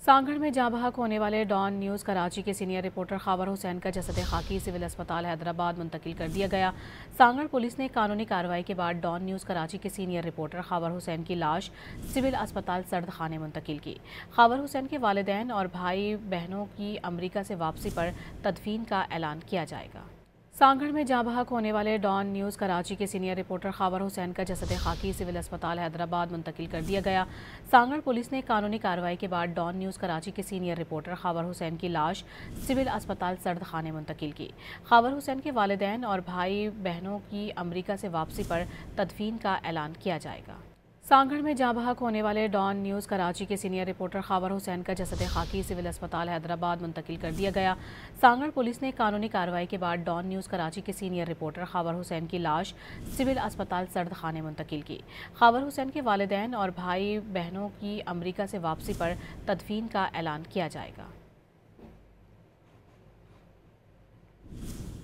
سانگھڑ میں جاں بحق ہونے والے ڈان نیوز کراچی کے سینئر رپورٹر خاور حسین کا جسد خاکی سول اسپتال حیدرآباد منتقل کر دیا گیا۔ سانگھڑ پولیس نے قانونی کارروائی کے بعد ڈان نیوز کراچی کے سینئر رپورٹر خاور حسین کی لاش سول اسپتال سرد خانے منتقل کی۔ خاور حسین کے والدین اور بھائی بہنوں کی امریکہ سے واپسی پر تدفین کا اعلان کیا جائے گا۔ سانگھڑ میں جاں بحق ہونے والے ڈان نیوز کراچی کے سینئر رپورٹر خاور حسین کا جسد خاکی سول اسپتال حیدرآباد منتقل کر دیا گیا۔ سانگھڑ پولیس نے قانونی کارروائی کے بعد ڈان نیوز کراچی کے سینئر رپورٹر خاور حسین کی لاش سول اسپتال سرد خانے منتقل کی۔ خاور حسین کے والدین اور بھائی بہنوں کی امریکہ سے واپسی پر تدفین کا اعلان کیا جائے گا۔ سانگھڑ میں جاں بحق ہونے والے ڈان نیوز کراچی کے سینئر رپورٹر خاور حسین کا جسد خاکی سول اسپتال حیدرآباد منتقل کر دیا گیا۔ سانگھڑ پولیس نے قانونی کارروائی کے بعد ڈان نیوز کراچی کے سینئر رپورٹر خاور حسین کی لاش سول اسپتال سرد خانے منتقل کی۔ خاور حسین کے والدین اور بھائی بہنوں کی امریکہ سے واپسی پر تدفین کا اعلان کیا جائے گا۔